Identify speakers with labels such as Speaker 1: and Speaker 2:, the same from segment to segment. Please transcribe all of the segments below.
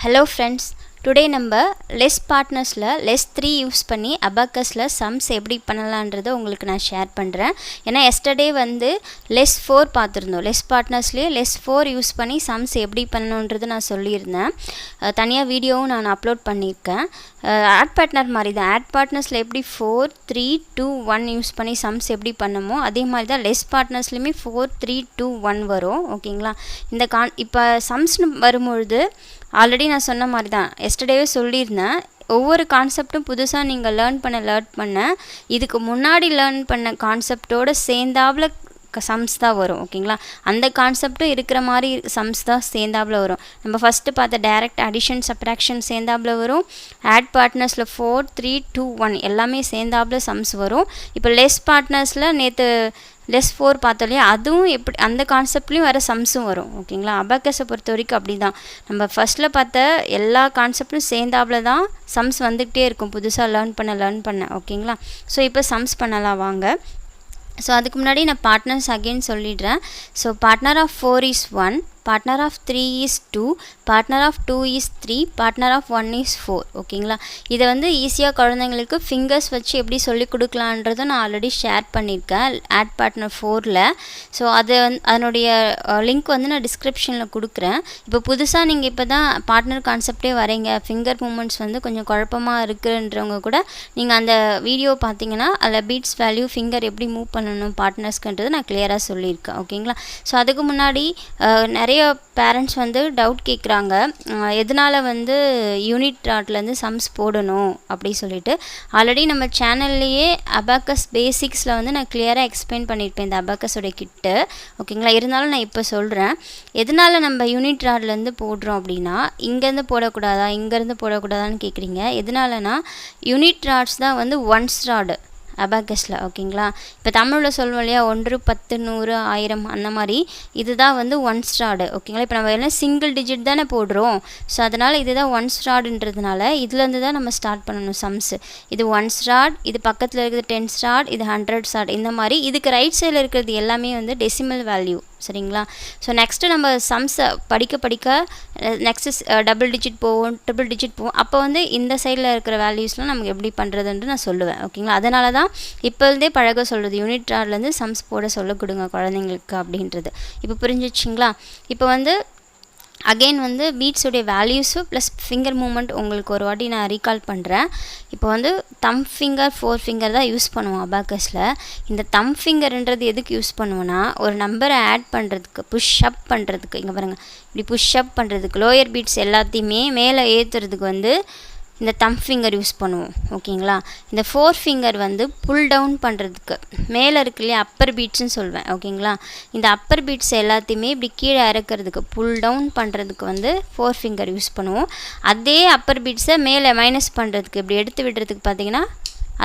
Speaker 1: Hello friends, today நம்ம less partnersல less 3 use பண்ணி abacusல sums எப்படி பண்ணலாம்ன்றதை உங்களுக்கு நான் ஷேர் பண்ணுறேன். ஏன்னா yesterday வந்து less 4 பார்த்துருந்தோம். less partnersலேயே less 4 யூஸ் பண்ணி sums எப்படி பண்ணணுன்றது நான் சொல்லியிருந்தேன். தனியாக வீடியோவும் நான் அப்லோட் பண்ணியிருக்கேன். ஆட் பார்ட்னர் மாதிரி தான். ஆட் பார்ட்னர்ஸில் எப்படி 4 3 2 1 யூஸ் பண்ணி சம்ஸ் எப்படி பண்ணமோ அதே மாதிரி தான் லெஸ் பார்ட்னர்ஸ்லையுமே 4 3 2 1 வரும். ஓகேங்களா? இந்த இப்போ சம்ஸ்னு வரும்பொழுது ஆல்ரெடி நான் சொன்ன மாதிரி தான் எஸ்டர்டேவே சொல்லியிருந்தேன். ஒவ்வொரு கான்செப்டும் புதுசாக நீங்கள் லேர்ன் பண்ண இதுக்கு முன்னாடி லேர்ன் பண்ண கான்செப்டோடு சேர்ந்தாப்புல சம்ஸ் தான் வரும். ஓகேங்களா? அந்த கான்செப்டும் இருக்கிற மாதிரி சம்ஸ் தான் சேர்ந்தாப்புல வரும். நம்ம ஃபஸ்ட்டு பார்த்த டைரக்ட் அடிஷன் சப்ராக்ஷன் சேர்ந்தாப்புல வரும். ஆட் பார்ட்னர்ஸில் 4 3 2 1 எல்லாமே சேர்ந்தாப்புல சம்ஸ் வரும். இப்போ லெஸ் பார்ட்னர்ஸில் நேற்று லெஸ் 4 பார்த்தோம் இல்லையா, அதுவும் எப்படி அந்த கான்செப்ட்லேயும் வர சம்ஸும் வரும். ஓகேங்களா? அபாக்கஸை பொறுத்த வரைக்கும் அப்படி தான். நம்ம ஃபஸ்ட்டில் பார்த்த எல்லா கான்செப்டும் சேர்ந்தாப்புல தான் சம்ஸ் வந்துக்கிட்டே இருக்கும் புதுசாக லேர்ன் பண்ண. ஓகேங்களா? ஸோ இப்போ சம்ஸ் பண்ணலாம் வாங்க. ஸோ அதுக்கு முன்னாடி நான் பார்ட்னர்ஸ் அகெயின் சொல்லிடுறேன். So partner of 4 is 1, partner of 3 is 2, partner of 2 is 3, partner of 1 is 4. ஓகேங்களா? இதை வந்து ஈஸியாக குழந்தைங்களுக்கு ஃபிங்கர்ஸ் வச்சு எப்படி சொல்லி கொடுக்கலான்றதை நான் ஆல்ரெடி ஷேர் பண்ணியிருக்கேன் ஆட் பார்ட்னர் 4ல். ஸோ அதனுடைய லிங்க் வந்து நான் டிஸ்கிரிப்ஷனில் கொடுக்குறேன். இப்போ புதுசாக நீங்கள் இப்போ தான் பார்ட்னர் கான்செப்டே வரீங்க, ஃபிங்கர் மூமெண்ட்ஸ் வந்து கொஞ்சம் குழப்பமாக இருக்குன்றவங்க கூட நீங்கள் அந்த வீடியோ பார்த்தீங்கன்னா அதில் பீட்ஸ் வேல்யூ ஃபிங்கர் எப்படி மூவ் பண்ணணும் பார்ட்னர்ஸ்க்குன்றது நான் கிளியராக சொல்லியிருக்கேன். ஓகேங்களா? ஸோ அதுக்கு முன்னாடி நிறைய பேரண்ட்ஸ் வந்து டவுட் கேட்குறாங்க, எதனால் வந்து யூனிட் ராட்லேருந்து சம்ஸ் போடணும் அப்படி சொல்லிட்டு. ஆல்ரெடி நம்ம சேனல்லையே அபாக்கஸ் பேசிக்ஸில் வந்து நான் கிளியராக எக்ஸ்பிளைன் பண்ணியிருப்பேன் இந்த அபாக்கஸோட கிட்டு. ஓகேங்களா? இருந்தாலும் நான் இப்போ சொல்கிறேன், எதனால் நம்ம யூனிட் ராட்லேருந்து போடுறோம் அப்படின்னா இங்கேருந்து போடக்கூடாதா இங்கேருந்து போடக்கூடாதான்னு கேட்குறீங்க. எதனாலனா யூனிட் ராட்ஸ் தான் வந்து ஒன்ஸ் ராடு அபாக்கஸில். ஓகேங்களா? இப்போ தமிழில் சொல்லுவோம் இல்லையா, 1 10 100 1000 அந்த மாதிரி இதுதான் வந்து ஒன்ஸ் ராடு. ஓகேங்களா? இப்போ நம்ம எல்லாம் சிங்கிள் டிஜிட் தானே போடுறோம். ஸோ அதனால் இதுதான் ஒன்ஸ் ராடுன்றதுனால இதுலேருந்து தான் நம்ம ஸ்டார்ட் பண்ணணும் சம்ஸு. இது ஒன்ஸ் ராட், இது பக்கத்தில் இருக்கிறது 10 ராட், இது 100 ராட், இந்த மாதிரி. இதுக்கு ரைட் சைடில் இருக்கிறது எல்லாமே வந்து டெசிமல் வேல்யூ. சரிங்களா? ஸோ நெக்ஸ்ட்டு நம்ம சம்ஸை படிக்க நெக்ஸ்ட்டு டபுள் டிஜிட் போவோம், ட்ரிபிள் டிஜிட் போவோம். அப்போ வந்து இந்த சைடில் இருக்கிற வேல்யூஸ்லாம் நமக்கு எப்படி பண்ணுறதுன்ட்டு நான் சொல்லுவேன். ஓகேங்களா? அதனால தான் இப்போதே பழக சொல்கிறது, யூனிட் ராட்லேருந்து சம்ஸ் போட சொல்ல கொடுங்க குழந்தைங்களுக்கு அப்படின்றது. இப்போ புரிஞ்சிச்சிங்களா? இப்போ வந்து அகெயின் வந்து பீட்ஸுடைய வேல்யூஸு ப்ளஸ் ஃபிங்கர் மூமெண்ட் உங்களுக்கு ஒரு வாட்டி நான் ரீகால் பண்ணுறேன். இப்போ வந்து தம் ஃபிங்கர் 4 ஃபிங்கர் தான் யூஸ் பண்ணுவோம் அபாக்கஸில். இந்த தம் ஃபிங்கர்ன்றது எதுக்கு யூஸ் பண்ணுவோன்னா ஒரு நம்பரை ஆட் பண்ணுறதுக்கு, புஷ் அப் பண்ணுறதுக்கு. இங்கே பாருங்கள், இப்படி புஷ் அப் பண்ணுறதுக்கு லோயர் பீட்ஸ் எல்லாத்தையுமே மேலே ஏற்றுறதுக்கு வந்து இந்த தம் ஃபிங்கர் யூஸ் பண்ணுவோம். ஓகேங்களா? இந்த 4 ஃபிங்கர் வந்து புல் டவுன் பண்ணுறதுக்கு, மேலே இருக்கு இல்லையா அப்பர் பீட்ஸ்னு சொல்வேன். ஓகேங்களா? இந்த அப்பர் பீட்ஸ் எல்லாத்தையுமே இப்படி கீழே இறக்கிறதுக்கு, புல் டவுன் பண்ணுறதுக்கு வந்து 4 ஃபிங்கர் யூஸ் பண்ணுவோம். அதே அப்பர் பீட்ஸை மேலே மைனஸ் பண்ணுறதுக்கு, இப்படி எடுத்து விடுறதுக்கு பார்த்தீங்கன்னா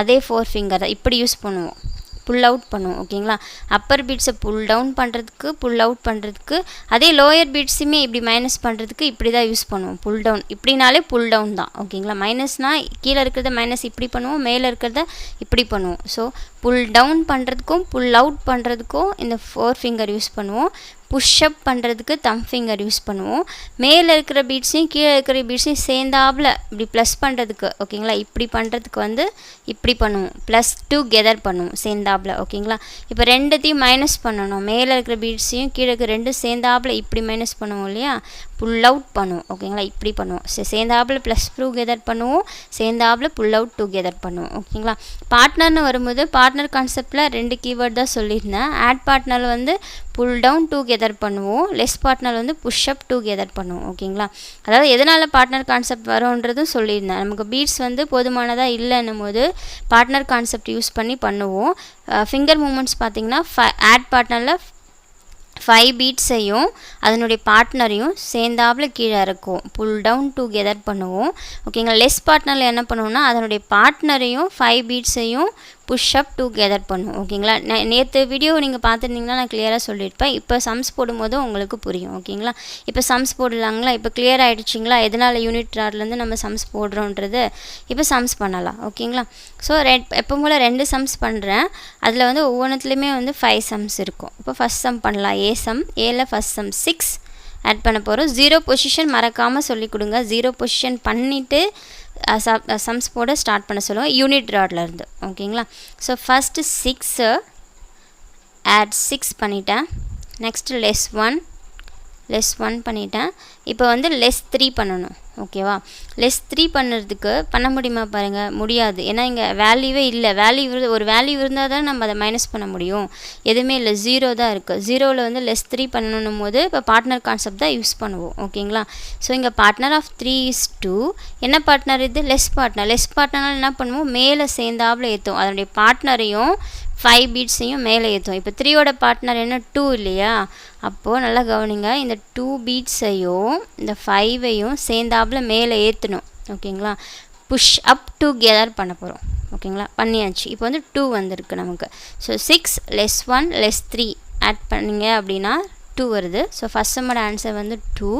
Speaker 1: அதே 4 ஃபிங்கர் தான் இப்படி யூஸ் பண்ணுவோம், புல் அவுட் பண்ணுவோம். ஓகேங்களா? அப்பர் பீட்ஸை புல் டவுன் பண்ணுறதுக்கு, புல் அவுட் பண்ணுறதுக்கு, அதே லோயர் பீட்ஸுமே இப்படி மைனஸ் பண்ணுறதுக்கு இப்படி தான் யூஸ் பண்ணுவோம், புல் டவுன். இப்படினாலே புல் டவுன் தான். ஓகேங்களா? மைனஸ்னால் கீழே இருக்கிறத மைனஸ் இப்படி பண்ணுவோம், மேலே இருக்கிறத இப்படி பண்ணுவோம். ஸோ புல் டவுன் பண்ணுறதுக்கும் புல் அவுட் பண்ணுறதுக்கும் இந்த 4 ஃபிங்கர் யூஸ் பண்ணுவோம். புஷ்அப் பண்ணுறதுக்கு தம் ஃபிங்கர் யூஸ் பண்ணுவோம். மேலே இருக்கிற பீட்ஸையும் கீழே இருக்கிற பீட்ஸையும் சேர்ந்தாப்புல இப்படி ப்ளஸ் பண்ணுறதுக்கு, ஓகேங்களா, இப்படி பண்ணுறதுக்கு வந்து இப்படி பண்ணுவோம், ப்ளஸ் டுகெதர் பண்ணுவோம் சேர்ந்தாப்புல. ஓகேங்களா? இப்போ ரெண்டுத்தையும் மைனஸ் பண்ணணும், மேலே இருக்கிற பீட்ஸையும் கீழே இருக்கிற ரெண்டும் சேர்ந்தாப்புல இப்படி மைனஸ் பண்ணுவோம் இல்லையா, புல் அவுட் பண்ணுவோம். ஓகேங்களா? இப்படி பண்ணுவோம். சேர்ந்தாப்புல ப்ளஸ் டுகெதர் பண்ணுவோம், சேர்ந்தாப்புல புல் அவுட் டுகெதர் பண்ணுவோம். ஓகேங்களா? பார்ட்னர்னு வரும்போது பார்ட்னர் கான்செப்டில் 2 கீவேர்ட் தான் சொல்லியிருந்தேன். ஆட் பார்ட்னர் வந்து புல் டவுன் டுகெதர் பண்ணுவோம், லெஸ் பார்ட்னர் வந்து புஷ் அப் டுகெதர் பண்ணுவோம். ஓகேங்களா? அதாவது எதனால் பார்ட்னர் கான்செப்ட் வரும்ன்றதும் சொல்லியிருந்தேன். நமக்கு பீட்ஸ் வந்து போதுமானதாக இல்லைன்னும் போது பார்ட்னர் கான்செப்ட் யூஸ் பண்ணி பண்ணுவோம். ஃபிங்கர் மூமெண்ட்ஸ் பார்த்திங்கன்னா ஆட் பார்ட்னரில் 5 பீட்ஸையும் அதனுடைய பார்ட்னரையும் சேர்ந்தாப்புல கீழே இறக்குவோம், புல் டவுன் டுகெதர் பண்ணுவோம். ஓகேங்களா? லெஸ் பார்ட்னரில் என்ன பண்ணுவோம்னா அதனுடைய பார்ட்னரையும் 5 பீட்ஸையும் புஷ் அப் டுகெதர் பண்ணுவோம். ஓகேங்களா? நேற்று வீடியோ நீங்கள் பார்த்துருந்தீங்கன்னா நான் கிளியராக சொல்லியிருப்பேன். இப்போ சம்ஸ் போடும்போது உங்களுக்கு புரியும். ஓகேங்களா? இப்போ சம்ஸ் போடலாங்களா? இப்போ கிளியர் ஆகிடுச்சிங்களா எதனால் யூனிட் ராட்லேருந்து நம்ம சம்ஸ் போடுறோன்றது? இப்போ சம்ஸ் பண்ணலாம். ஓகேங்களா? ஸோ எப்போ போல் 2 சம்ஸ் பண்ணுறேன். அதில் வந்து ஒவ்வொன்றுத்துலேயுமே வந்து 5 சம்ஸ் இருக்கும். இப்போ ஃபஸ்ட் சம் பண்ணலாம். ஏ சம், ஏல ஃபஸ்ட் சம் 6, ஆட் பண்ண போகிறோம். 0 பொசிஷன் மறக்காமல் சொல்லிக் கொடுங்க. 0 பொசிஷன் பண்ணிவிட்டு சம்ஸ் போட ஸ்டார்ட் பண்ண சொல்லுவோம் யூனிட் ராட்லேருந்து. ஓகேங்களா? ஸோ ஃபஸ்ட்டு 6 ஆட் 6 பண்ணிட்டேன். நெக்ஸ்ட்டு லெஸ் 1 பண்ணிட்டேன். இப்போ வந்து லெஸ் 3 பண்ணணும். ஓகேவா? லெஸ் 3 பண்ணுறதுக்கு பண்ண முடியுமா பாருங்கள், முடியாது. ஏன்னா இங்கே வேல்யூவே இல்லை. ஒரு வேல்யூ இருந்தால் தான் நம்ம அதை மைனஸ் பண்ண முடியும். எதுவுமே இல்லை, 0 தான் இருக்குது. 0ல் வந்து லெஸ் 3 பண்ணணும் போது இப்போ பார்ட்னர் கான்செப்ட் தான் யூஸ் பண்ணுவோம். ஓகேங்களா? ஸோ இங்கே பார்ட்னர் ஆஃப் 3 is 2. என்ன பார்ட்னர் இது? லெஸ் பார்ட்னர்னால் என்ன பண்ணுவோம், மேலே சேர்ந்தாப்புல ஏற்றும். அதனுடைய பார்ட்னரையும் 5 பீட்ஸையும் மேலே ஏற்றும். இப்போ 3யோட பார்ட்னர் என்ன 2 இல்லையா? அப்போது நல்லா கவனிங்க, இந்த 2 பீட்ஸையும் இந்த 5ஐயும் சேர்ந்தாப்புல மேலே ஏற்றணும். ஓகேங்களா? புஷ் அப் டுகெதர் பண்ண போகிறோம். ஓகேங்களா? பண்ணியாச்சு. இப்போ வந்து 2 வந்திருக்கு நமக்கு. ஸோ 6 லெஸ் 1 லெஸ் 3 ஆட் பண்ணிங்க அப்படின்னா 2 வருது. ஸோ ஃபஸ்ட் சம்மோட ஆன்சர் வந்து 2.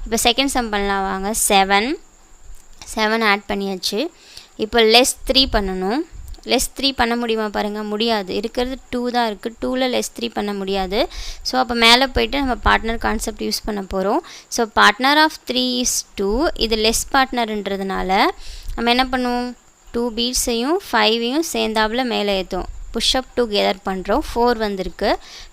Speaker 1: இப்போ செகண்ட் சம் பண்ணலாம் வாங்க. 7 ஆட் பண்ணியாச்சு. இப்போ லெஸ் 3 பண்ணணும். லெஸ் 3 பண்ண முடியுமா பாருங்கள், முடியாது. இருக்கிறது 2 தான் இருக்குது. 2ல் லெஸ் 3 பண்ண முடியாது. ஸோ அப்போ மேலே போய்ட்டு நம்ம பார்ட்னர் கான்செப்ட் யூஸ் பண்ண போகிறோம். So partner of 3 is 2. இது லெஸ் பார்ட்னர்ன்றதுனால நம்ம என்ன பண்ணுவோம், 2 பீட்ஸையும் 5ஐயும் சேர்ந்தாப்புல மேலே ஏற்றும். புஷ்அப் டுகெதர் பண்ணுறோம். 4 வந்திருக்கு.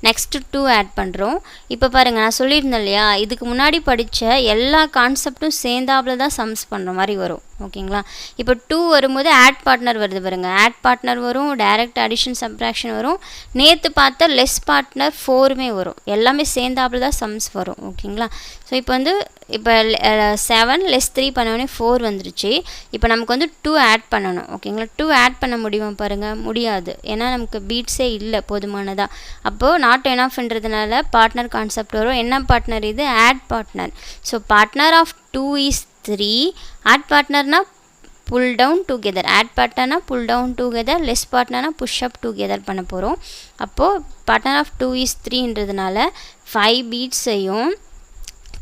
Speaker 1: நெக்ஸ்ட்டு 2 ஆட் பண்ணுறோம். இப்போ பாருங்கள், நான் சொல்லியிருந்தேன் இல்லையா, இதுக்கு முன்னாடி படித்த எல்லா கான்செப்டும் சேர்ந்தாப்புல தான் சம்ஸ் பண்ணுற மாதிரி வரும். ஓகேங்களா? இப்போ 2 வரும்போது ஆட் பார்ட்னர் வருது பாருங்கள். ஆட் பார்ட்னர் வரும், டைரக்ட் அடிஷன் சப்ராக்ஷன் வரும். நேற்று பார்த்தா லெஸ் பார்ட்னர் 4மே வரும். எல்லாமே சேர்ந்தாப்புல தான் சம்ஸ் வரும். ஓகேங்களா? ஸோ இப்போ வந்து 7 லெஸ் 3 பண்ணோடனே 4 வந்துருச்சு. இப்போ நமக்கு வந்து 2 ஆட் பண்ணணும். ஓகேங்களா? 2 ஆட் பண்ண முடியுமா பாருங்கள், முடியாது. ஏன்னா நமக்கு பீட்ஸே இல்லை போதுமானதாக. அப்போது நாட் எனாஃப்ன்றதுனால பார்ட்னர் கான்செப்ட் வரும். என்ன பார்ட்னர் இது? Add partner. So partner of 2 is 3. Add பார்ட்னர்னா புல் டவுன் டுகெதர். ஆட் பார்ட்னர்னா புல் டவுன் டுகெதர். லெஸ் பார்ட்னர்னா புஷ் அப் டுகெதர் பண்ண போகிறோம். அப்போது பார்ட்னர் ஆஃப் 2 is 3ன்றதுனால 5 பீட்ஸையும்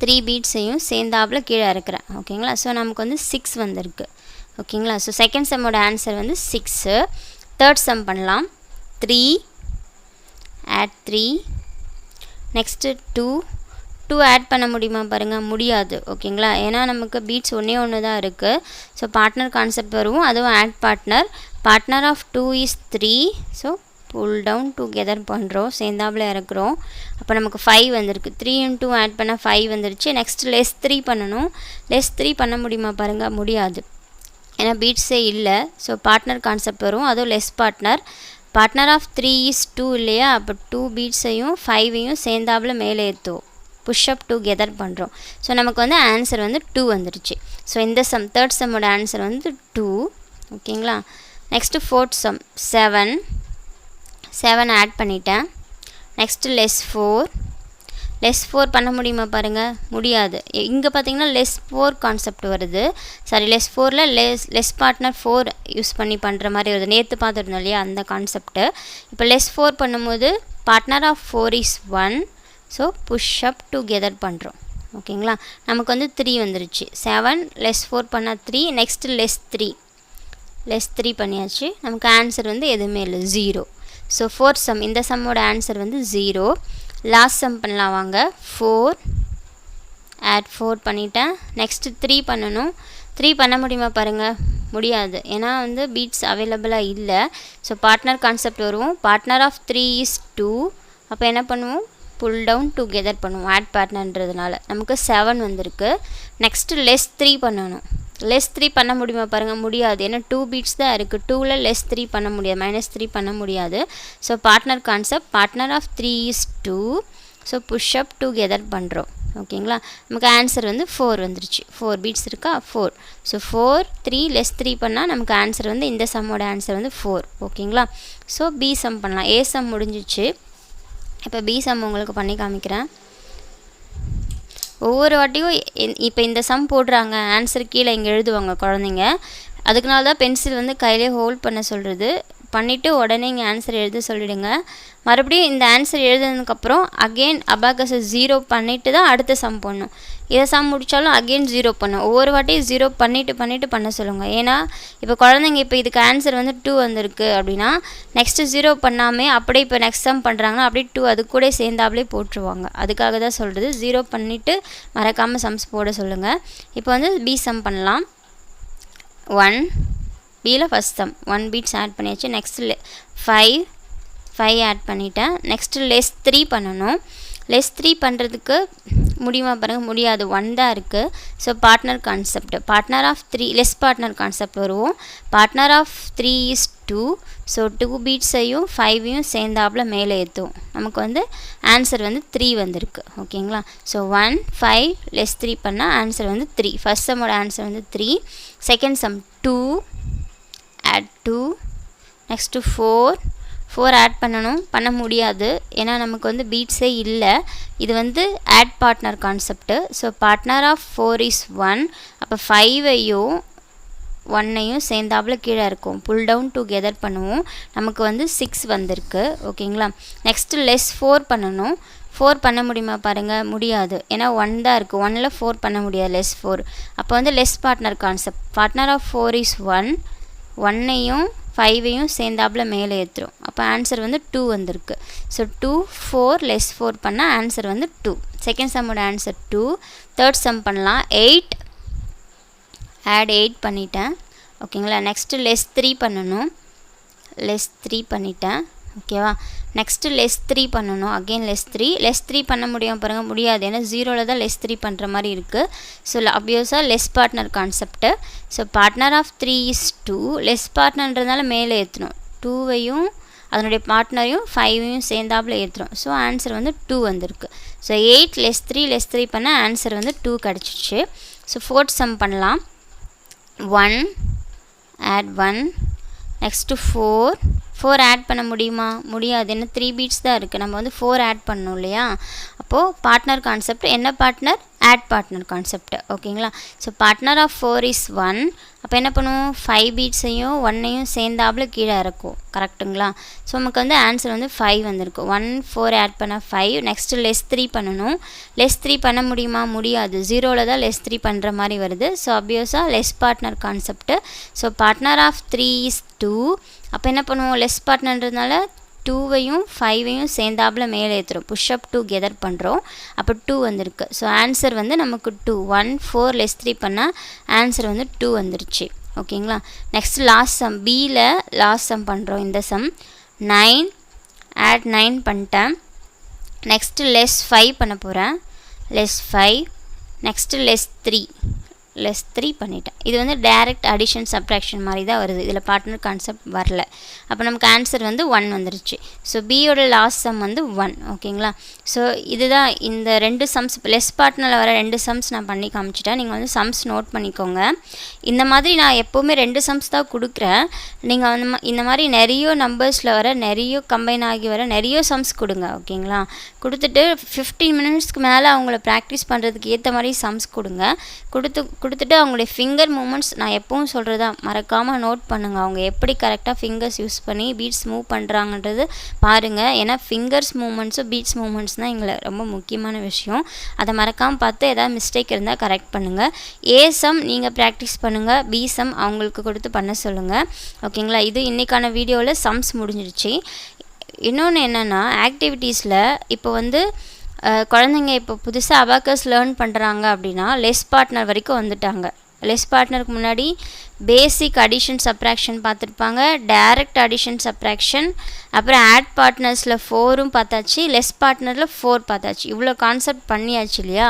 Speaker 1: 3 பீட்ஸையும் சேர்ந்தாப்புல கீழே இருக்கிறேன். ஓகேங்களா? ஸோ நமக்கு வந்து 6 வந்திருக்கு. ஓகேங்களா? ஸோ செகண்ட் சம்மோட ஆன்சர் வந்து 6. தேர்ட் சம் பண்ணலாம். 3 ஆட் 3. நெக்ஸ்ட்டு 2 ஆட் பண்ண முடியுமா பாருங்கள், முடியாது. ஓகேங்களா? ஏன்னா நமக்கு பீட்ஸ் ஒன்று தான் இருக்குது. ஸோ பார்ட்னர் கான்செப்ட் வருவோம். அதுவும் add partner of 2 is 3. So pull down together பண்ணுறோம், சேர்ந்தாப்புல இறக்குறோம். அப்போ நமக்கு 5 வந்திருக்கு. 3 × 2 ஆட் பண்ணால் 5 வந்துருச்சு. நெக்ஸ்ட் லெஸ் 3 பண்ணணும். லெஸ் 3 பண்ண முடியுமா பாருங்கள், முடியாது. ஏன்னா பீட்ஸே இல்லை. ஸோ பார்ட்னர் கான்செப்ட் வரும். அதுவும் லெஸ் பார்ட்னர் ஆஃப் 3 is 2 இல்லையா? அப்போ 2 பீட்ஸையும் 5ஐயும் சேர்ந்தாப்புல மேலே ஏற்றுவோம். புஷ்அப் டுகெதர் பண்ணுறோம். ஸோ நமக்கு வந்து ஆன்சர் வந்து 2 வந்துருச்சு. ஸோ இந்த தேர்ட் சம்மோட ஆன்சர் வந்து 2. ஓகேங்களா? நெக்ஸ்ட்டு ஃபோர்த் சம் 7 ஆட் பண்ணிட்டேன். நெக்ஸ்ட்டு லெஸ் 4 பண்ண முடியுமா பாருங்கள், முடியாது. இங்கே பார்த்தீங்கன்னா லெஸ் 4 கான்செப்ட் வருது. சாரி, லெஸ் 4ல் லெஸ் பார்ட்னர் 4 யூஸ் பண்ணி பண்ணுற மாதிரி வருது. நேற்று பார்த்துருந்தோம் இல்லையா, அந்த கான்செப்ட்டு. இப்போ லெஸ் 4 பண்ணும்போது partner of 4 is 1. So push up together பண்ணுறோம். ஓகேங்களா? நமக்கு வந்து 3 வந்துருச்சு. 7 லெஸ் 4 பண்ணால் 3. நெக்ஸ்ட்டு லெஸ் 3 பண்ணியாச்சு. நமக்கு ஆன்சர் வந்து எதுவுமே இல்லை, 0. ஸோ ஃபோர்த் சம், இந்த சம்மோட ஆன்சர் வந்து 0. லாஸ்ட் சம் பண்ணலாம் வாங்க. 4 ஆட் 4 பண்ணிட்டேன். நெக்ஸ்ட்டு 3 பண்ணணும். 3 பண்ண முடியுமா பாருங்கள், முடியாது. ஏன்னா வந்து பீட்ஸ் அவைலபிளாக இல்லை. ஸோ பார்ட்னர் கான்செப்ட் வருவோம். Partner of 3 is 2. அப்போ என்ன பண்ணுவோம், புல் டவுன் டுகெதர் பண்ணுவோம். ஆட் பார்ட்னர்ன்றதுனால நமக்கு 7 வந்திருக்கு. நெக்ஸ்ட்டு லெஸ் 3 பண்ணணும். லெஸ் 3 பண்ண முடியுமா பாருங்கள், முடியாது. ஏன்னா 2 பீட்ஸ் தான் இருக்குது. 2ல் லெஸ் 3 பண்ண முடியாது, -3 பண்ண முடியாது. So partner concept, partner of 3 is 2. So push up together பண்ணுறோம். ஓகேங்களா? நமக்கு ஆன்சர் வந்து 4 வந்துருச்சு. 4 பீட்ஸ் இருக்கா, 4. ஸோ 4 3 லெஸ் 3 பண்ணால் நமக்கு ஆன்சர் வந்து இந்த சம்மோட ஆன்சர் வந்து 4. ஓகேங்களா? ஸோ பி சம் பண்ணலாம். ஏ சம் முடிஞ்சிச்சு. இப்போ பி சம் உங்களுக்கு பண்ணி காமிக்கிறேன். ஒவ்வொரு வாட்டியும் இப்போ இந்த சம் போடுறாங்க, ஆன்சர் கீழே இங்கே எழுதுவாங்க குழந்தைங்க. அதுக்குனால தான் பென்சில் வந்து கையிலே ஹோல்ட் பண்ண சொல்கிறது. பண்ணிவிட்டு உடனே இங்கே ஆன்சர் எழுத சொல்லிவிடுங்க. மறுபடியும் இந்த ஆன்சர் எழுதுனதுக்கப்புறம் அகெயின் அபாக்கஸை 0 பண்ணிவிட்டு தான் அடுத்த சம் பண்ணணும். இதை சம் முடித்தாலும் அகெயின் 0 பண்ணும். ஒவ்வொரு வாட்டியும் 0 பண்ணிவிட்டு பண்ண சொல்லுங்கள். ஏன்னா இப்போ குழந்தைங்க இப்போ இதுக்கு ஆன்சர் வந்து 2 வந்திருக்கு அப்படின்னா நெக்ஸ்ட்டு 0 பண்ணாமல் அப்படியே இப்போ நெக்ஸ்ட் சம் பண்ணுறாங்கன்னா அப்படியே 2 அது கூட சேர்ந்தாப்லே போட்டுருவாங்க. அதுக்காக தான் சொல்கிறது 0 பண்ணிவிட்டு மறக்காமல் சம்ஸ் போட சொல்லுங்கள். இப்போ வந்து பி சம் பண்ணலாம். 1 பியில் ஃபஸ்ட் சம் 1 பீட்ஸ் ஆட் பண்ணியாச்சு. நெக்ஸ்ட் 5 ஆட் பண்ணிட்டேன். நெக்ஸ்ட்டு லெஸ் 3 பண்ணணும். லெஸ் 3 பண்ணுறதுக்கு முடியுமா பாருங்கள், முடியாது, 1 தான் இருக்குது. So partner concept, partner of 3 less partner concept வருவோம். Partner of 3 is 2. ஸோ 2 பீட்ஸையும் 5ஐயும் சேர்ந்தாப்புல மேலே ஏற்றும். நமக்கு வந்து ஆன்சர் வந்து 3 வந்திருக்கு. ஓகேங்களா? ஸோ 1 5 லெஸ் 3 பண்ணால் ஆன்சர் வந்து 3. ஃபஸ்ட் சம்மோட ஆன்சர் வந்து 3. Second sum 2 add 2. Next 4 add பண்ண முடியாது. ஏன்னா நமக்கு வந்து பீட்ஸே இல்லை. இது வந்து add partner concept. So partner of 4 is 1. அப்போ 5ஐயும் 1ஐயும் சேர்ந்தாப்புல கீழே இருக்கும். புல் டவுன் டுகெதர் பண்ணுவோம். நமக்கு வந்து 6 வந்திருக்கு. ஓகேங்களா? நெக்ஸ்ட்டு லெஸ் 4 பண்ணணும். 4 பண்ண முடியுமா பாருங்கள், முடியாது. ஏன்னா 1 தான் இருக்குது. 1ல் 4 பண்ண முடியாது, லெஸ் 4. அப்போ வந்து less partner concept, partner of 4 is 1. 1ஐயும் 5ஐயும் சேர்ந்தாப்புல மேலே ஏற்றுரும். அப்போ ஆன்சர் வந்து 2 வந்திருக்கு. ஸோ 2 4 லெஸ் 4 பண்ணால் ஆன்சர் வந்து 2. செகண்ட் சம்மோட ஆன்சர் 2. தேர்ட் சம் பண்ணலாம். 8 ஆட் 8 பண்ணிட்டேன். ஓகேங்களா? நெக்ஸ்ட்டு லெஸ் 3 பண்ணணும். லெஸ் 3 பண்ணிட்டேன். ஓகேவா? நெக்ஸ்ட்டு லெஸ் 3 பண்ணணும். அகெயின் லெஸ் 3 பண்ண முடியும் பாருங்கள், முடியாது. ஏன்னா 0ல் தான் லெஸ் 3 பண்ணுற மாதிரி இருக்குது. ஸோ அப்வியஸாக less partner concept. So partner of 3 is 2. Less பார்ட்னர்ன்றதுனால மேலே ஏற்றணும். 2ஐயும் அதனுடைய பார்ட்னரையும் 5ஐயும் சேர்ந்தாப்புல ஏற்றுறோம். ஸோ ஆன்சர் வந்து 2 வந்திருக்கு. ஸோ 8 லெஸ் 3 பண்ணால் ஆன்சர் வந்து 2 கிடச்சிச்சு. ஸோ ஃபோர்த் சம் பண்ணலாம். 1 ஆட் 1. நெக்ஸ்ட்டு 4 ஆட் பண்ண முடியுமா? முடியாது. ஏன்னா 3 பீட்ஸ் தான் இருக்குது. நம்ம வந்து 4 ஆட் பண்ணணும் இல்லையா? அப்போது பார்ட்னர் கான்செப்ட் என்ன பார்ட்னர்? Add partner concept. ஓகேங்களா? So partner of 4 is 1. அப்போ என்ன பண்ணுவோம்? 5 பீட்ஸையும் 1ஐயும் சேர்ந்தாப்புல கீழே இறக்கும். கரெக்டுங்களா? ஸோ நமக்கு வந்து ஆன்சர் வந்து 5 வந்திருக்கு. 1 4 ஆட் பண்ண 5. நெக்ஸ்ட்டு லெஸ் 3 பண்ணணும். லெஸ் 3 பண்ண முடியுமா? முடியாது. 0ல் தான் லெஸ் 3 பண்ணுற மாதிரி வருது. ஸோ அப்வியஸாக less partner concept. So partner of 3 is 2. அப்போ என்ன பண்ணுவோம்? லெஸ் பார்ட்னர்ன்றதுனால 2ஐயும் 5ஐயும் சேர்ந்தாப்புல மேலே ஏற்றுறோம். புஷ்அப் டுகெதர் பண்ணுறோம். அப்போ 2 வந்திருக்கு. ஸோ ஆன்சர் வந்து நமக்கு 2. 1 4 லெஸ் 3 பண்ணால் ஆன்சர் வந்து 2 வந்துருச்சு. ஓகேங்களா? நெக்ஸ்ட் லாஸ்ட் சம், பியில் லாஸ்ட் சம் பண்ணுறோம். இந்த சம் 9 ஆட் 9 பண்ணிட்டேன். நெக்ஸ்ட்டு லெஸ் 5 பண்ண போகிறேன். லெஸ் 5. நெக்ஸ்ட்டு லெஸ் 3 பண்ணிட்டேன். இது வந்து டைரக்ட் அடிஷன் சப்ராக்ஷன் மாதிரி தான் வருது. இதில் பார்ட்னர் கான்செப்ட் வரல. அப்போ நமக்கு ஆன்சர் வந்து 1 வந்துருச்சு. ஸோ பியோட லாஸ்ட் சம் வந்து 1. ஓகேங்களா? ஸோ இதுதான் இந்த 2 சம்ஸ், லெஸ் பார்ட்னரில் வர 2 சம்ஸ் நான் பண்ணி காமிச்சிட்டேன். நீங்கள் வந்து சம்ஸ் நோட் பண்ணிக்கோங்க. இந்த மாதிரி நான் எப்போவுமே 2 சம்ஸ் தான் கொடுக்குறேன். நீங்கள் வந்து இந்த மாதிரி நிறைய நம்பர்ஸில் வர, நிறைய கம்பைன் ஆகி வர நிறைய சம்ஸ் கொடுங்க. ஓகேங்களா? கொடுத்துட்டு 15 மினிட்ஸ்க்கு மேலே அவங்கள ப்ராக்டிஸ் பண்ணுறதுக்கு ஏற்ற மாதிரி சம்ஸ் கொடுங்க. கொடுத்துட்டு அவங்களுடைய ஃபிங்கர் மூமெண்ட்ஸ் நான் எப்பவும் சொல்கிறதா மறக்காமல் நோட் பண்ணுங்கள். அவங்க எப்படி கரெக்டாக ஃபிங்கர்ஸ் யூஸ் பண்ணி பீட்ஸ் மூவ் பண்ணுறாங்கன்றது பாருங்கள். ஏன்னா ஃபிங்கர்ஸ் மூமெண்ட்ஸும் பீட்ஸ் மூமெண்ட்ஸ் தான் எங்களை ரொம்ப முக்கியமான விஷயம். அதை மறக்காமல் பார்த்து ஏதாவது மிஸ்டேக் இருந்தால் கரெக்ட் பண்ணுங்கள். ஏ சம் நீங்கள் ப்ராக்டிஸ் பண்ணுங்கள், பி சம் அவங்களுக்கு கொடுத்து பண்ண சொல்லுங்கள். ஓகேங்களா? இது இன்றைக்கான வீடியோவில் சம்ஸ் முடிஞ்சிடுச்சு. இன்னொன்று என்னென்னா, ஆக்டிவிட்டீஸில் இப்போ வந்து குழந்தைங்க இப்போ புதுசாக அபாக்கஸ் லேர்ன் பண்ணுறாங்க அப்படின்னா லெஸ் பார்ட்னர் வரைக்கும் வந்துட்டாங்க. லெஸ் பார்ட்னருக்கு முன்னாடி பேசிக் அடிஷன் சப்ராக்ஷன் பார்த்துருப்பாங்க, டைரக்ட் அடிஷன் சப்ராக்ஷன், அப்புறம் ஆட் பார்ட்னர்ஸில் 4ம் பார்த்தாச்சு, லெஸ் பார்ட்னரில் 4 பார்த்தாச்சு. இவ்வளோ கான்செப்ட் பண்ணியாச்சு இல்லையா?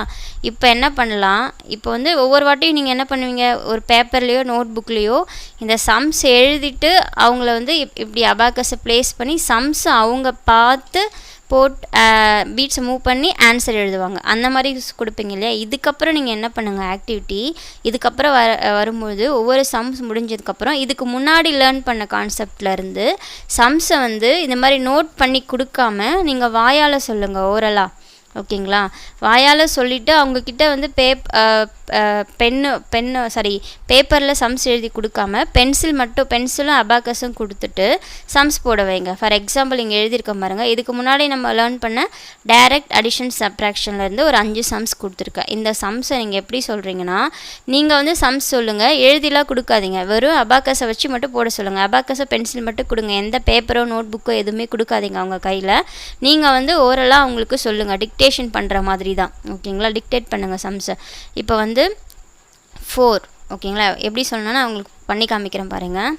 Speaker 1: இப்போ என்ன பண்ணலாம்? இப்போ வந்து ஒவ்வொரு வாட்டியும் நீங்கள் என்ன பண்ணுவீங்க? ஒரு பேப்பர்லேயோ நோட் புக்லேயோ இந்த சம்ஸ் எழுதிட்டு அவங்கள வந்து இப்படி அபாக்கஸை ப்ளேஸ் பண்ணி சம்ஸ் அவங்க பார்த்து பீட்ஸை மூவ் பண்ணி ஆன்சர் எழுதுவாங்க. அந்த மாதிரி கொடுப்பீங்க இல்லையா? இதுக்கப்புறம் நீங்கள் என்ன பண்ணுங்கள்? ஆக்டிவிட்டி இதுக்கப்புறம் வரும்போது ஒவ்வொரு சம்ஸ் முடிஞ்சதுக்கப்புறம் இதுக்கு முன்னாடி லேர்ன் பண்ண கான்செப்ட்லேருந்து சம்ஸை வந்து இந்த மாதிரி நோட் பண்ணி கொடுக்காம நீங்கள் வாயால் சொல்லுங்கள், ஓரலாக. ஓகேங்களா. வாயால் சொல்லிவிட்டு அவங்கக்கிட்ட வந்து பேப்பரில் சம்ஸ் எழுதி கொடுக்காம பென்சிலும் அபாக்கஸும் கொடுத்துட்டு சம்ஸ் போட வைங்க. ஃபார் எக்ஸாம்பிள் இங்கே எழுதியிருக்க பாருங்கள். இதுக்கு முன்னாடி நம்ம லேர்ன் பண்ண டைரக்ட் அடிஷன் சப்ட்ராக்ஷன்லேருந்து ஒரு 5 சம்ஸ் கொடுத்துருக்கேன். இந்த சம்ஸை நீங்கள் எப்படி சொல்கிறீங்கன்னா, நீங்கள் வந்து சம்ஸ் சொல்லுங்கள், எழுதிலாம் கொடுக்காதீங்க, வெறும் அபாக்கஸை வச்சு மட்டும் போட சொல்லுங்கள். அபாக்கஸை பென்சில் மட்டும் கொடுங்க, எந்த பேப்பரோ நோட் புக்கோ எதுவுமே கொடுக்காதீங்க அவங்க கையில். நீங்கள் வந்து ஓரலாக அவங்களுக்கு சொல்லுங்கள், டிக்டேஷன் பண்ணுற மாதிரி தான். ஓகேங்களா, டிக்டேட் பண்ணுங்கள் சம்ஸை. இப்போ வந்து 4 ஓகேங்களா, எப்படி சொல்லணும்னா அவங்களுக்கு பண்ணி காமிக்கிறேன் பாருங்கள்.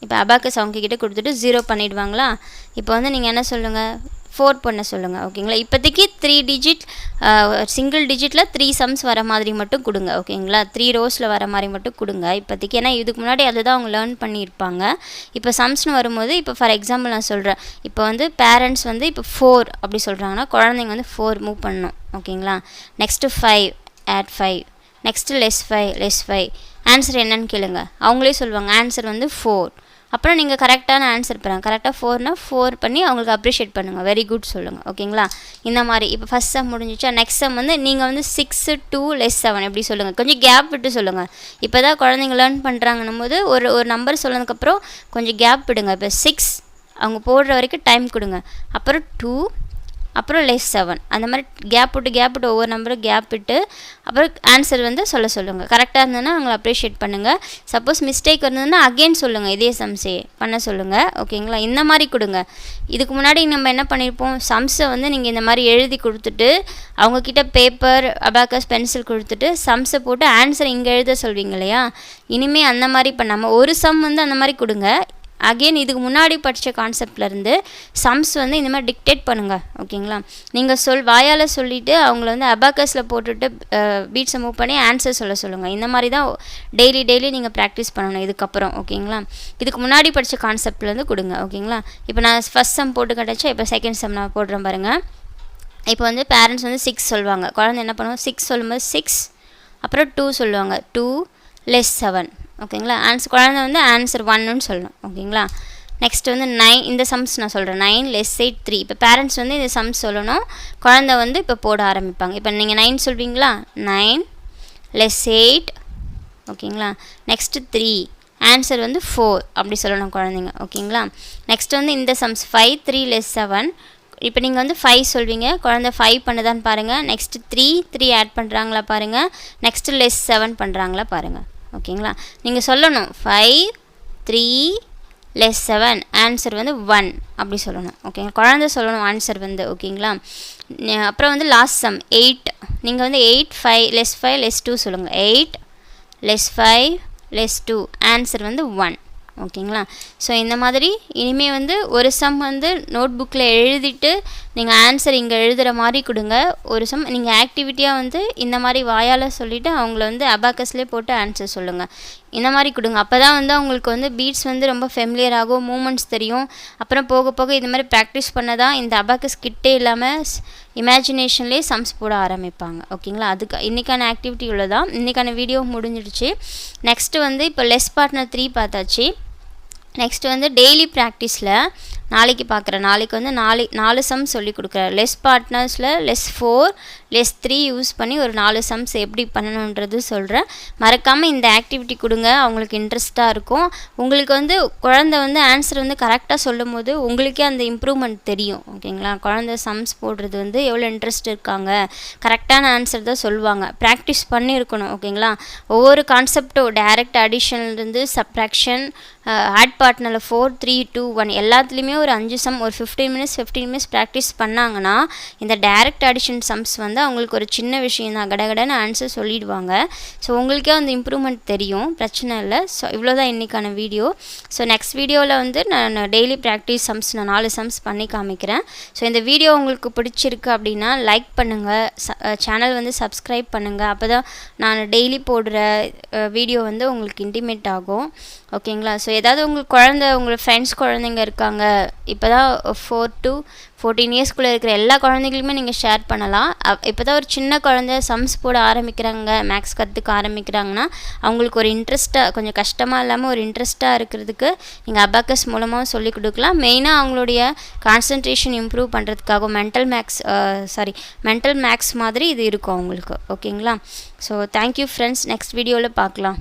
Speaker 1: இப்போ அபாக்கஸ் அவங்கக்கிட்ட கொடுத்துட்டு 0 பண்ணிவிடுவாங்களா. இப்போ வந்து நீங்கள் என்ன சொல்லுங்கள், 4 பண்ண சொல்லுங்கள். ஓகேங்களா, இப்போதைக்கு 3 டிஜிட் சிங்கிள் டிஜிட்டில் 3 சம்ஸ் வர மாதிரி மட்டும் கொடுங்க. ஓகேங்களா, 3 ரோஸில் வர மாதிரி மட்டும் கொடுங்க இப்போதைக்கு. ஏன்னா இதுக்கு முன்னாடி அதுதான் அவங்க லேர்ன் பண்ணியிருப்பாங்க. இப்போ சம்ஸ்னு வரும்போது, இப்போ ஃபார் எக்ஸாம்பிள் நான் சொல்கிறேன், இப்போ வந்து பேரண்ட்ஸ் வந்து இப்போ 4 அப்படி சொல்கிறாங்கன்னா குழந்தைங்க வந்து 4 மூவ் பண்ணணும். ஓகேங்களா, next 5 add 5, next less 5 answer என்னன்னு கேளுங்க. அவங்களே சொல்லுவாங்க ஆன்சர் வந்து 4. அப்புறம் நீங்கள் கரெக்டான ஆன்சர் பண்ணுங்கள். கரெக்டாக 4னா 4 பண்ணி அவங்களுக்கு அப்ரிஷியேட் பண்ணுங்கள், வெரி குட் சொல்லுங்கள். ஓகேங்களா, இந்த மாதிரி. இப்போ ஃபஸ்ட் சம் முடிஞ்சிச்சா. நெக்ஸ்ட் சம் வந்து நீங்கள் வந்து 6 2 லெஸ் 7 எப்படி சொல்லுங்கள். கொஞ்சம் கேப் விட்டு சொல்லுங்கள். இப்போ தான் குழந்தைங்க லேர்ன் பண்ணுறாங்கன்னும் போது ஒரு நம்பர் சொன்னதுக்கப்புறம் கொஞ்சம் கேப் விடுங்க. இப்போ 6 அவங்க போடுற வரைக்கும் டைம் கொடுங்க. அப்புறம் 2, அப்புறம் லெஸ் 7, அந்த மாதிரி கேப் விட்டு ஒவ்வொரு நம்பரும் கேப் விட்டு அப்புறம் ஆன்சர் வந்து சொல்லுங்கள். கரெக்டாக இருந்ததுன்னா அவங்களை அப்ரிஷியேட் பண்ணுங்கள். சப்போஸ் மிஸ்டேக் இருந்ததுன்னா அகெயின் சொல்லுங்கள், இதே சம்ஸே பண்ண சொல்லுங்கள். ஓகேங்களா, இந்த மாதிரி கொடுங்க. இதுக்கு முன்னாடி நம்ம என்ன பண்ணியிருப்போம், சம்ஸை வந்து நீங்கள் இந்த மாதிரி எழுதி கொடுத்துட்டு அவங்கக்கிட்ட பேப்பர் அபாக்கஸ் பென்சில் கொடுத்துட்டு சம்ஸை போட்டு ஆன்சர் இங்கே எழுத சொல்வீங்க இல்லையா. இனிமேல் அந்த மாதிரி பண்ணாமல் ஒரு சம் வந்து அந்த மாதிரி கொடுங்க. அகெயின் இதுக்கு முன்னாடி படித்த கான்செப்ட்லேருந்து சம்ஸ் வந்து இந்த மாதிரி டிக்டேட் பண்ணுங்கள். ஓகேங்களா, நீங்கள் வாயால் சொல்லிவிட்டு அவங்கள வந்து அபாக்கஸில் போட்டுட்டு பீட்ஸை மூவ் பண்ணி ஆன்சர் சொல்லுங்கள். இந்த மாதிரி தான் டெய்லி நீங்கள் ப்ராக்டிஸ் பண்ணணும் இதுக்கப்புறம். ஓகேங்களா, இதுக்கு முன்னாடி படித்த கான்செப்ட்லேருந்து கொடுங்க. ஓகேங்களா, இப்போ நான் ஃபஸ்ட் சம் போட்டு கிடச்சா, இப்போ செகண்ட் சம் நான் போடுறேன் பாருங்கள். இப்போ வந்து பேரண்ட்ஸ் வந்து 6 சொல்லுவாங்க. குழந்தை என்ன பண்ணுவாங்க, 6 சொல்லும்போது 6 அப்புறம் 2 சொல்லுவாங்க, 2 லெஸ் 7. ஓகேங்களா, குழந்தை வந்து ஆன்சர் 1ன்னு சொல்லணும். ஓகேங்களா, நெக்ஸ்ட் வந்து 9, இந்த சம்ஸ் நான் சொல்கிறேன். 9 லெஸ் 8 3. இப்போ பேரண்ட்ஸ் வந்து இந்த சம்ஸ் சொல்லணும், குழந்தை வந்து இப்போ போட ஆரம்பிப்பாங்க. இப்போ நீங்கள் 9 சொல்வீங்களா, 9 லெஸ் 8. ஓகேங்களா, நெக்ஸ்ட்டு 3 ஆன்சர் வந்து 4 அப்படி சொல்லணும் குழந்தைங்க. ஓகேங்களா, நெக்ஸ்ட் வந்து இந்த சம்ஸ் 5 3 லெஸ் 7. இப்போ நீங்கள் வந்து 5 சொல்வீங்க, குழந்தை 5 பண்ணுதான்னு பாருங்கள். நெக்ஸ்ட்டு 3 ஆட் பண்ணுறாங்களா பாருங்கள். நெக்ஸ்ட்டு லெஸ் 7 பண்ணுறாங்களா பாருங்கள். ஓகேங்களா, நீங்கள் சொல்லணும் 5 3 லெஸ் 7 ஆன்சர் வந்து 1 அப்படி சொல்லணும். ஓகேங்களா, குழந்தை சொல்லணும் ஆன்சர் வந்து. ஓகேங்களா, அப்புறம் வந்து லாஸ்ட் சம் 8. நீங்கள் வந்து 8 5 லெஸ் 5 லெஸ் 2 சொல்லுங்கள். 8 லெஸ் 5 லெஸ் 2 ஆன்சர் வந்து 1. ஓகேங்களா, ஸோ இந்த மாதிரி இனிமேல் வந்து ஒரு சம் வந்து நோட் புக்கில் எழுதிட்டு நீங்கள் ஆன்சர் இங்கே எழுதுகிற மாதிரி கொடுங்க. ஒரு சம் நீங்கள் ஆக்டிவிட்டியாக வந்து இந்த மாதிரி வாயால் சொல்லிவிட்டு அவங்கள வந்து அபாக்கஸ்லேயே போட்டு ஆன்சர் சொல்லுங்கள். இந்த மாதிரி கொடுங்க. அப்போ தான் வந்து அவங்களுக்கு வந்து பீட்ஸ் வந்து ரொம்ப ஃபெமிலியர் ஆகும், மூமெண்ட்ஸ் தெரியும். அப்புறம் போக போக இது மாதிரி ப்ராக்டிஸ் பண்ண தான் இந்த அபாக்கஸ் கிட்டே இல்லாமல் இமேஜினேஷன்லேயே சம்ஸ் போட ஆரம்பிப்பாங்க. ஓகேங்களா, அதுக்கு இன்றைக்கான ஆக்டிவிட்டி உள்ளதான். இன்றைக்கான வீடியோ முடிஞ்சிடுச்சு. நெக்ஸ்ட்டு வந்து இப்போ லெஸ் பார்ட்னர் 3 பார்த்தாச்சு. நெக்ஸ்ட்டு வந்து டெய்லி ப்ராக்டிஸில் நாளைக்கு பார்க்குறேன். நாளைக்கு வந்து 4 சம் சொல்லி கொடுக்குறேன். லெஸ் பார்ட்னர்ஸில் லெஸ் 4 லெஸ் 3 யூஸ் பண்ணி ஒரு 4 சம்ஸ் எப்படி பண்ணணுன்றது சொல்கிறேன். மறக்காமல் இந்த ஆக்டிவிட்டி கொடுங்க, அவங்களுக்கு இன்ட்ரெஸ்ட்டாக இருக்கும். உங்களுக்கு வந்து குழந்தை வந்து ஆன்சர் வந்து கரெக்டாக சொல்லும் போது உங்களுக்கே அந்த இம்ப்ரூவ்மெண்ட் தெரியும். ஓகேங்களா, குழந்தை சம்ஸ் போடுறது வந்து எவ்வளோ இன்ட்ரெஸ்ட் இருக்காங்க, கரெக்டான ஆன்சர் தான் சொல்லுவாங்க. ப்ராக்டிஸ் பண்ணியிருக்கணும். ஓகேங்களா, ஒவ்வொரு கான்செப்டும் டைரக்ட் அடிஷன்லேருந்து சப்ட்ராக்ஷன், ஆட் பார்ட்னரில் 4 3 2 1 எல்லாத்துலேயுமே ஒரு 5 சம் ஒரு 15 மினிட்ஸ் ப்ராக்டிஸ் பண்ணாங்கன்னா இந்த டைரக்ட் அடிஷன் சம்ஸ் வந்து அவங்களுக்கு ஒரு சின்ன விஷயம் தான், கடகடன்னு ஆன்சர் சொல்லிடுவாங்க. ஸோ உங்களுக்கே அந்த இம்ப்ரூவ்மெண்ட் தெரியும், பிரச்சனை இல்லை. ஸோ இவ்வளோதான் இன்றைக்கான வீடியோ. ஸோ நெக்ஸ்ட் வீடியோவில் வந்து நான் டெய்லி ப்ராக்டிஸ் சம்ஸ் நான் 4 சம்ஸ் பண்ணி காமிக்கிறேன். ஸோ இந்த வீடியோ உங்களுக்கு பிடிச்சிருக்கு அப்படின்னா லைக் பண்ணுங்கள், சேனல் வந்து சப்ஸ்கிரைப் பண்ணுங்கள். அப்போ தான் நான் டெய்லி போடுற வீடியோ வந்து உங்களுக்கு இன்டிமேட் ஆகும். ஓகேங்களா, ஸோ ஏதாவது உங்களுக்கு உங்கள் ஃப்ரெண்ட்ஸ் குழந்தைங்க இருக்காங்க, இப்போ தான் 4 to 14 இயர்ஸ்க்குள்ளே இருக்கிற எல்லா குழந்தைகளுக்குமே நீங்கள் ஷேர் பண்ணலாம். இப்போ தான் ஒரு சின்ன குழந்தை சம்ஸ் போட ஆரம்பிக்கிறாங்க, மேக்ஸ் கற்றுக்க ஆரம்பிக்கிறாங்கன்னா அவங்களுக்கு ஒரு இன்ட்ரெஸ்ட்டாக, கொஞ்சம் கஷ்டமாக இல்லாமல் ஒரு இன்ட்ரெஸ்ட்டாக இருக்கிறதுக்கு நீங்கள் அபாக்கஸ் மூலமாக சொல்லிக் கொடுக்கலாம். மெயினாக அவங்களுடைய கான்சன்ட்ரேஷன் இம்ப்ரூவ் பண்ணுறதுக்காக மென்டல் மேக்ஸ் மாதிரி இது இருக்கும் அவங்களுக்கு. ஓகேங்களா? ஸோ தேங்க்யூ ஃப்ரெண்ட்ஸ், நெக்ஸ்ட் வீடியோவில் பார்க்கலாம்.